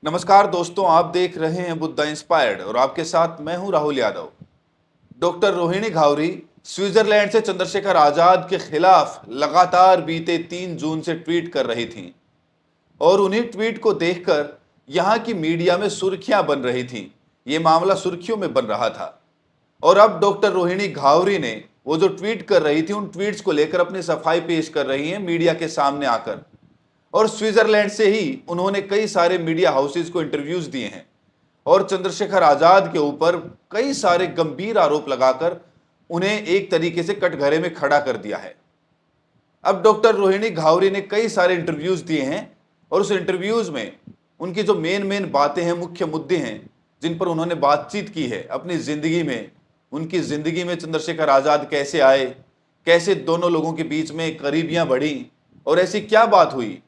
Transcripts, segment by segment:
नमस्कार दोस्तों, आप देख रहे हैं बुद्धा इंस्पायर्ड और आपके साथ मैं हूं राहुल यादव। डॉक्टर रोहिणी घावरी स्विट्जरलैंड से चंद्रशेखर आजाद के खिलाफ लगातार बीते 3 जून से ट्वीट कर रही थीं और उन्हीं ट्वीट को देखकर यहां की मीडिया में सुर्खियां बन रही थीं। ये मामला सुर्खियों में बन रहा था और अब डॉक्टर रोहिणी घावरी ने वो जो ट्वीट कर रही थी उन ट्वीट्स को लेकर अपनी सफाई पेश कर रही हैं मीडिया के सामने आकर। और स्विट्जरलैंड से ही उन्होंने कई सारे मीडिया हाउसेज को इंटरव्यूज दिए हैं और चंद्रशेखर आजाद के ऊपर कई सारे गंभीर आरोप लगाकर उन्हें एक तरीके से कटघरे में खड़ा कर दिया है। अब डॉक्टर रोहिणी घावरी ने कई सारे इंटरव्यूज दिए हैं और उस इंटरव्यूज में उनकी जो मेन बातें हैं, मुख्य मुद्दे हैं जिन पर उन्होंने बातचीत की है अपनी जिंदगी में, उनकी जिंदगी में चंद्रशेखर आजाद कैसे आए, कैसे दोनों लोगों के बीच में करीबियां बढ़ी और ऐसी क्या बात हुई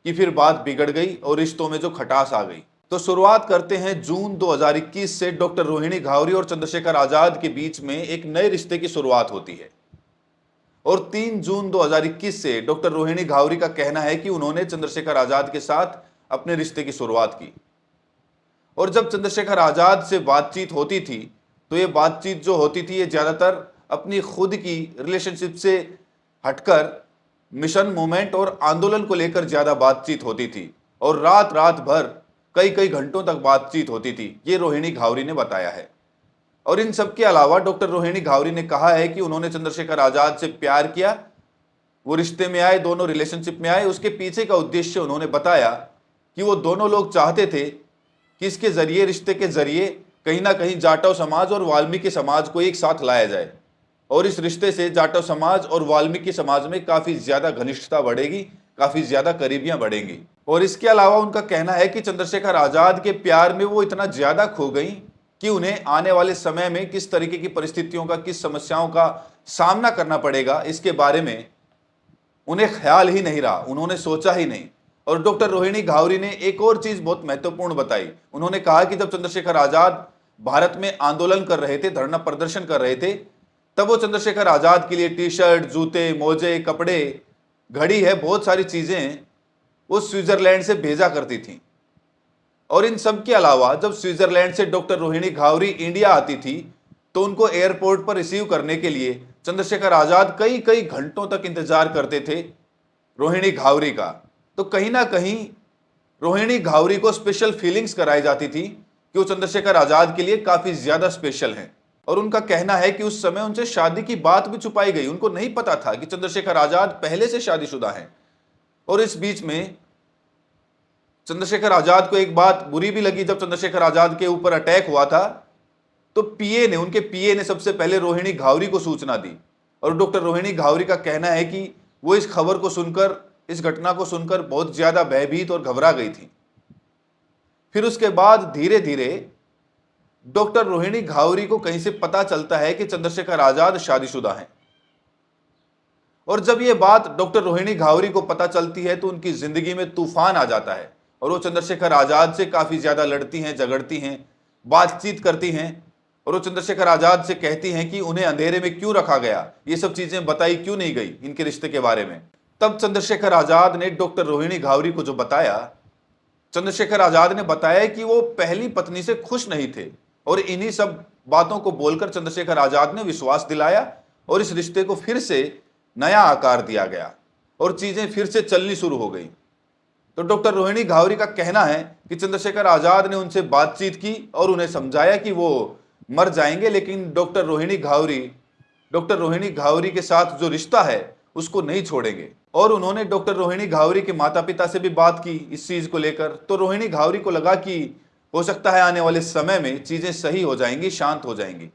कि फिर बात बिगड़ गई और रिश्तों में जो खटास आ गई। तो शुरुआत करते हैं जून 2021 से। डॉक्टर रोहिणी घावरी और चंद्रशेखर आजाद के बीच में एक नए रिश्ते की शुरुआत होती है और 3 जून 2021 से डॉक्टर रोहिणी घावरी का कहना है कि उन्होंने चंद्रशेखर आजाद के साथ अपने रिश्ते की शुरुआत की। और जब चंद्रशेखर आजाद से बातचीत होती थी तो ये बातचीत जो होती थी ये ज्यादातर अपनी खुद की रिलेशनशिप से हटकर मिशन मूवमेंट और आंदोलन को लेकर ज्यादा बातचीत होती थी और रात रात भर कई कई घंटों तक बातचीत होती थी, ये रोहिणी घावरी ने बताया है। और इन सब के अलावा डॉक्टर रोहिणी घावरी ने कहा है कि उन्होंने चंद्रशेखर आजाद से प्यार किया, वो रिश्ते में आए, दोनों रिलेशनशिप में आए। उसके पीछे का उद्देश्य उन्होंने बताया कि वो दोनों लोग चाहते थे कि इसके जरिए, रिश्ते के जरिए कहीं ना कहीं जाटव समाज और वाल्मीकि समाज को एक साथ लाया जाए और इस रिश्ते से जाटव समाज और वाल्मीकि समाज में काफी ज्यादा घनिष्ठता बढ़ेगी, काफी ज्यादा करीबियां बढ़ेंगी। और इसके अलावा उनका कहना है कि चंद्रशेखर आजाद के प्यार में वो इतना ज्यादा खो गई कि उन्हें आने वाले समय में किस तरीके की परिस्थितियों का, किस समस्याओं का सामना करना पड़ेगा, इसके बारे में उन्हें ख्याल ही नहीं रहा, उन्होंने सोचा ही नहीं। और डॉक्टर रोहिणी घावरी ने एक और चीज बहुत महत्वपूर्ण बताई। उन्होंने कहा कि जब चंद्रशेखर आजाद भारत में आंदोलन कर रहे थे, धरना प्रदर्शन कर रहे थे, तब वो चंद्रशेखर आजाद के लिए टी शर्ट, जूते, मोजे, कपड़े, घड़ी है, बहुत सारी चीजें वो स्विट्जरलैंड से भेजा करती थी। और इन सब के अलावा जब स्विट्जरलैंड से डॉक्टर रोहिणी घावरी इंडिया आती थी तो उनको एयरपोर्ट पर रिसीव करने के लिए चंद्रशेखर आजाद कई कई घंटों तक इंतजार करते थे रोहिणी घावरी का। तो कहीं ना कहीं रोहिणी घावरी को स्पेशल फीलिंग्स कराई जाती थी कि वो चंद्रशेखर आजाद के लिए काफी ज्यादा स्पेशल हैं। और उनका कहना है कि उस समय उनसे शादी की बात भी छुपाई गई, उनको नहीं पता था कि चंद्रशेखर आजाद पहले से शादीशुदा हैं। और इस बीच में चंद्रशेखर आजाद को एक बात बुरी भी लगी। जब चंद्रशेखर आजाद के ऊपर अटैक हुआ था तो उनके पीए ने सबसे पहले रोहिणी घावरी को सूचना दी और डॉक्टर रोहिणी घावरी का कहना है कि वो इस खबर को सुनकर, इस घटना को सुनकर बहुत ज्यादा भयभीत और घबरा गई थी। फिर उसके बाद धीरे धीरे डॉक्टर रोहिणी घावरी को कहीं से पता चलता है कि चंद्रशेखर आजाद शादीशुदा हैं। और जब यह बात डॉक्टर रोहिणी घावरी को पता चलती है तो उनकी जिंदगी में तूफान आ जाता है और वो चंद्रशेखर आजाद से काफी ज्यादा लड़ती हैं, झगड़ती हैं, बातचीत करती हैं। और वो चंद्रशेखर आजाद से कहती हैं कि उन्हें अंधेरे में क्यों रखा गया, ये सब चीजें बताई क्यों नहीं गई इनके रिश्ते के बारे में। तब चंद्रशेखर आजाद ने डॉक्टर रोहिणी घावरी को जो बताया, चंद्रशेखर आजाद ने बताया कि वो पहली पत्नी से खुश नहीं थे और इन्हीं सब बातों को बोलकर चंद्रशेखर आजाद ने विश्वास दिलाया और इस रिश्ते को फिर से नया आकार दिया गया और चीजें फिर से चलनी शुरू हो गई। तो डॉक्टर रोहिणी घावरी का कहना है कि चंद्रशेखर आजाद ने उनसे बातचीत की और उन्हें समझाया कि वो मर जाएंगे लेकिन डॉक्टर रोहिणी घावरी के साथ जो रिश्ता है उसको नहीं छोड़ेंगे। और उन्होंने डॉक्टर रोहिणी घावरी के माता पिता से भी बात की इस चीज को लेकर। तो रोहिणी घावरी को लगा कि हो सकता है आने वाले समय में चीजें सही हो जाएंगी, शांत हो जाएंगी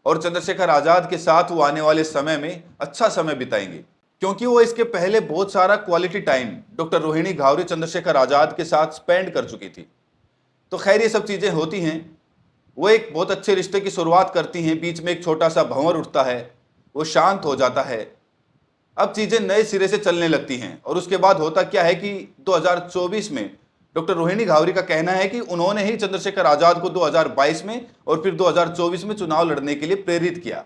और चंद्रशेखर आजाद के साथ वो आने वाले समय में अच्छा समय बिताएंगे, क्योंकि वो इसके पहले बहुत सारा quality time doctor Rohini Ghavri Chandrashekhar Azad के साथ स्पेंड कर चुकी थी। तो खैर ये सब चीजें होती हैं, वो एक बहुत अच्छे रिश्ते की शुरुआत करती हैं, बीच में एक छोटा सा भंवर उठता है, वो शांत हो जाता है, अब चीजें नए सिरे से चलने लगती हैं। और उसके बाद होता क्या है कि 2024 में डॉक्टर रोहिणी घावरी का कहना है कि उन्होंने ही चंद्रशेखर आजाद को 2022 में और फिर 2024 में चुनाव लड़ने के लिए प्रेरित किया।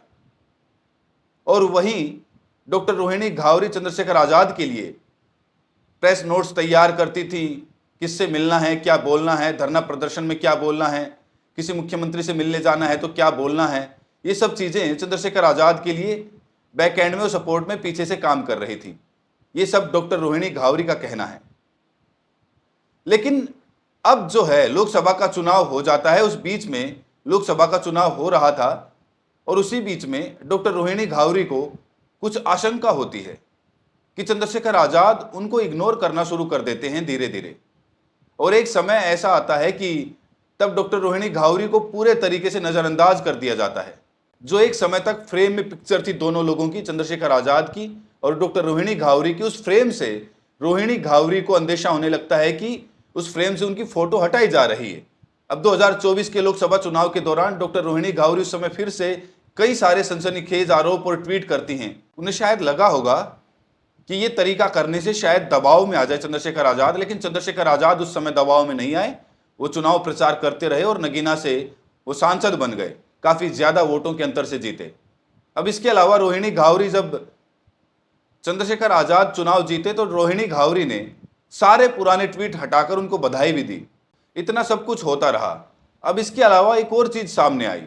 और वहीं डॉक्टर रोहिणी घावरी चंद्रशेखर आजाद के लिए प्रेस नोट्स तैयार करती थी, किससे मिलना है, क्या बोलना है, धरना प्रदर्शन में क्या बोलना है, किसी मुख्यमंत्री से मिलने जाना है तो क्या बोलना है, ये सब चीज़ें चंद्रशेखर आज़ाद के लिए बैक एंड में और सपोर्ट में पीछे से काम कर रही थी। ये सब डॉक्टर रोहिणी घावरी का कहना है। लेकिन अब जो है लोकसभा का चुनाव हो जाता है, उस बीच में लोकसभा का चुनाव हो रहा था और उसी बीच में डॉक्टर रोहिणी घावरी को कुछ आशंका होती है कि चंद्रशेखर आज़ाद उनको इग्नोर करना शुरू कर देते हैं धीरे धीरे। और एक समय ऐसा आता है कि तब डॉक्टर रोहिणी घावरी को पूरे तरीके से नज़रअंदाज कर दिया जाता है। जो एक समय तक फ्रेम में पिक्चर थी दोनों लोगों की, चंद्रशेखर आज़ाद की और डॉक्टर रोहिणी घावरी की, उस फ्रेम से रोहिणी घावरी को अंदेशा होने लगता है कि उस फ्रेम से उनकी फोटो हटाई जा रही है। अब 2024 के लोकसभा चुनाव के दौरान डॉक्टर रोहिणी घावरी उस समय फिर से कई सारे सनसनीखेज आरोप और ट्वीट करती हैं। उन्हें शायद लगा होगा कि ये तरीका करने से शायद दबाव में आ जाए चंद्रशेखर आज़ाद, लेकिन चंद्रशेखर आज़ाद उस समय दबाव में नहीं आए। वो चुनाव प्रचार करते रहे और नगीना से वो सांसद बन गए, काफ़ी ज़्यादा वोटों के अंतर से जीते। अब इसके अलावा रोहिणी घावरी, जब चंद्रशेखर आज़ाद चुनाव जीते तो रोहिणी घावरी ने सारे पुराने ट्वीट हटाकर उनको बधाई भी दी। इतना सब कुछ होता रहा। अब इसके अलावा एक और चीज़ सामने आई।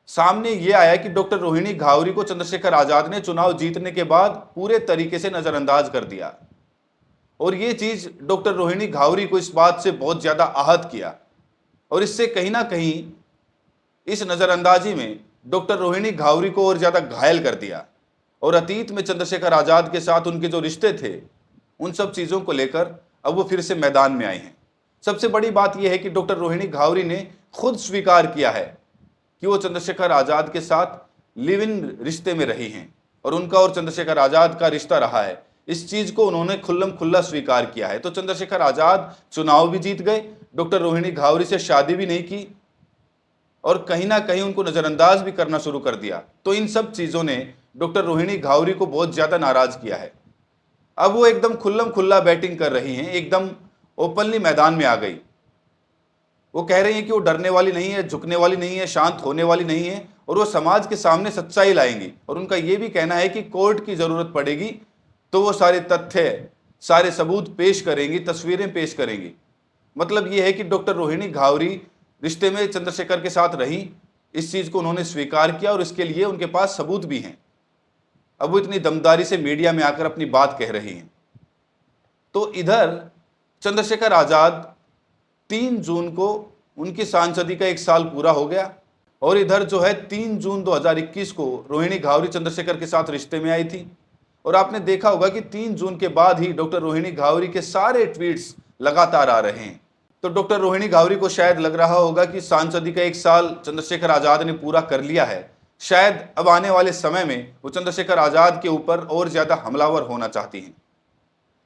सामने ये आया कि डॉक्टर रोहिणी घावरी को चंद्रशेखर आज़ाद ने चुनाव जीतने के बाद पूरे तरीके से नज़रअंदाज कर दिया और ये चीज़ डॉक्टर रोहिणी घावरी को इस बात से बहुत ज़्यादा आहत किया और इससे कहीं ना कहीं इस नज़रअंदाजी में डॉक्टर रोहिणी घावरी को और ज़्यादा घायल कर दिया। और अतीत में चंद्रशेखर आज़ाद के साथ उनके जो रिश्ते थे, उन सब चीज़ों को लेकर अब वो फिर से मैदान में आए हैं। सबसे बड़ी बात यह है कि डॉक्टर रोहिणी घावरी ने खुद स्वीकार किया है कि वो चंद्रशेखर आज़ाद के साथ लिव इन रिश्ते में रही हैं और उनका और चंद्रशेखर आज़ाद का रिश्ता रहा है। इस चीज़ को उन्होंने खुल्लम खुल्ला स्वीकार किया है। तो चंद्रशेखर आज़ाद चुनाव भी जीत गए, डॉक्टर रोहिणी घावरी से शादी भी नहीं की और कहीं ना कहीं उनको नज़रअंदाज भी करना शुरू कर दिया। तो इन सब चीज़ों ने डॉक्टर रोहिणी घावरी को बहुत ज़्यादा नाराज़ किया है। अब वो एकदम खुल्लम खुल्ला बैटिंग कर रही हैं, एकदम ओपनली मैदान में आ गई। वो कह रही हैं कि वो डरने वाली नहीं है, झुकने वाली नहीं है, शांत होने वाली नहीं है और वो समाज के सामने सच्चाई लाएंगी। और उनका ये भी कहना है कि कोर्ट की ज़रूरत पड़ेगी तो वो सारे तथ्य, सारे सबूत पेश करेंगी, तस्वीरें पेश करेंगी। मतलब ये है कि डॉक्टर रोहिणी घावरी रिश्ते में चंद्रशेखर के साथ रही, इस चीज़ को उन्होंने स्वीकार किया और इसके लिए उनके पास सबूत भी हैं। अब वो इतनी दमदारी से मीडिया में आकर अपनी बात कह रही हैं। तो इधर चंद्रशेखर आज़ाद 3 जून को उनकी सांसदी का 1 साल पूरा हो गया और इधर जो है 3 जून 2021 को रोहिणी घावरी चंद्रशेखर के साथ रिश्ते में आई थी। और आपने देखा होगा कि 3 जून के बाद ही डॉक्टर रोहिणी घावरी के सारे ट्वीट्स लगातार आ रहे हैं। तो डॉक्टर रोहिणी घावरी को शायद लग रहा होगा कि सांसदी का 1 साल चंद्रशेखर आज़ाद ने पूरा कर लिया है। शायद अब आने वाले समय में वो चंद्रशेखर आज़ाद के ऊपर और ज़्यादा हमलावर होना चाहती हैं।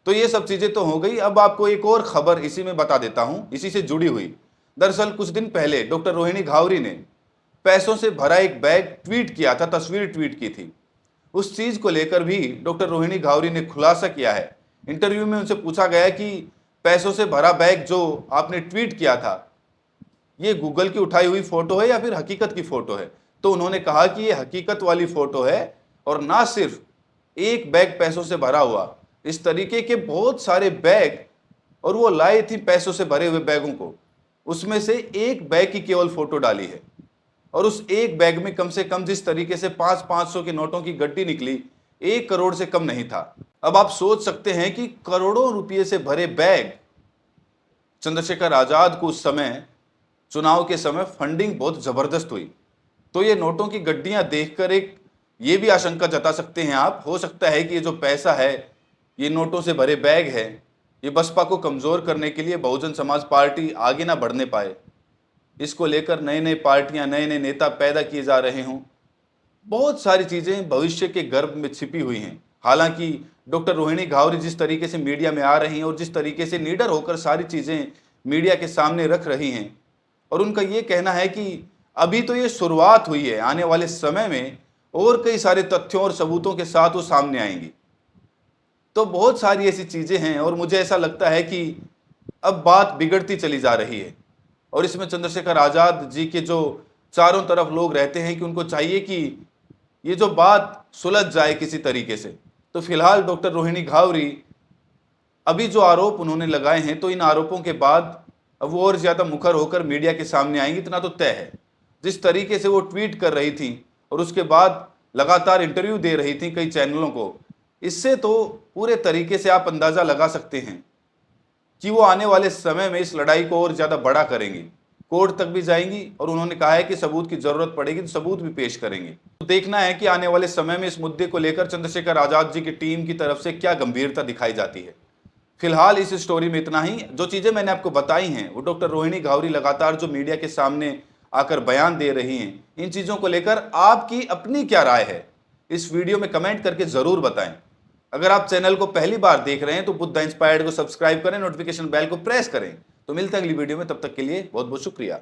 तो ये सब चीज़ें तो हो गई। अब आपको एक और खबर इसी में बता देता हूँ, इसी से जुड़ी हुई। दरअसल कुछ दिन पहले डॉक्टर रोहिणी घावरी ने पैसों से भरा एक बैग ट्वीट किया था, तस्वीर ट्वीट की थी। उस चीज़ को लेकर भी डॉक्टर रोहिणी घावरी ने खुलासा किया है। इंटरव्यू में उनसे पूछा गया कि पैसों से भरा बैग जो आपने ट्वीट किया था, ये गूगल की उठाई हुई फ़ोटो है या फिर हकीकत की फ़ोटो है? तो उन्होंने कहा कि ये हकीकत वाली फ़ोटो है और ना सिर्फ एक बैग पैसों से भरा हुआ, इस तरीके के बहुत सारे बैग और वो लाए थी पैसों से भरे हुए बैगों को। उसमें से एक बैग की केवल फ़ोटो डाली है और उस एक बैग में कम से कम जिस तरीके से 500-500 के नोटों की गड्डी निकली, 1 करोड़ से कम नहीं था। अब आप सोच सकते हैं कि करोड़ों रुपये से भरे बैग, चंद्रशेखर आज़ाद को उस समय चुनाव के समय फंडिंग बहुत ज़बरदस्त हुई। तो ये नोटों की गड्डियां देखकर एक ये भी आशंका जता सकते हैं आप, हो सकता है कि ये जो पैसा है, ये नोटों से भरे बैग है, ये बसपा को कमज़ोर करने के लिए बहुजन समाज पार्टी आगे ना बढ़ने पाए, इसको लेकर नए नए पार्टियां, नए नए नेता पैदा किए जा रहे हों। बहुत सारी चीज़ें भविष्य के गर्भ में छिपी हुई हैं। हालांकि डॉक्टर रोहिणी घावरी जिस तरीके से मीडिया में आ रही हैं और जिस तरीके से निडर होकर सारी चीज़ें मीडिया के सामने रख रही हैं, और उनका ये कहना है कि अभी तो ये शुरुआत हुई है, आने वाले समय में और कई सारे तथ्यों और सबूतों के साथ वो सामने आएंगी। तो बहुत सारी ऐसी चीज़ें हैं और मुझे ऐसा लगता है कि अब बात बिगड़ती चली जा रही है और इसमें चंद्रशेखर आज़ाद जी के जो चारों तरफ लोग रहते हैं कि उनको चाहिए कि ये जो बात सुलझ जाए किसी तरीके से। तो फिलहाल डॉक्टर रोहिणी घावरी अभी जो आरोप उन्होंने लगाए हैं, तो इन आरोपों के बाद अब वो और ज्यादा मुखर होकर मीडिया के सामने आएंगी, इतना तो तय है। जिस तरीके से वो ट्वीट कर रही थी और उसके बाद लगातार इंटरव्यू दे रही थी कई चैनलों को, इससे तो पूरे तरीके से आप अंदाजा लगा सकते हैं कि वो आने वाले समय में इस लड़ाई को और ज्यादा बड़ा करेंगी, कोर्ट तक भी जाएंगी और उन्होंने कहा है कि सबूत की जरूरत पड़ेगी तो सबूत भी पेश करेंगे। तो देखना है कि आने वाले समय में इस मुद्दे को लेकर चंद्रशेखर आजाद जी की टीम की तरफ से क्या गंभीरता दिखाई जाती है। फिलहाल इस स्टोरी में इतना ही। जो चीजें मैंने आपको बताई हैं, वो डॉक्टर रोहिणी घावरी लगातार जो मीडिया के सामने आकर बयान दे रही हैं, इन चीजों को लेकर आपकी अपनी क्या राय है, इस वीडियो में कमेंट करके जरूर बताएं। अगर आप चैनल को पहली बार देख रहे हैं तो बुद्धा इंस्पायर्ड को सब्सक्राइब करें, नोटिफिकेशन बेल को प्रेस करें। तो मिलते हैं अगली वीडियो में, तब तक के लिए बहुत बहुत शुक्रिया।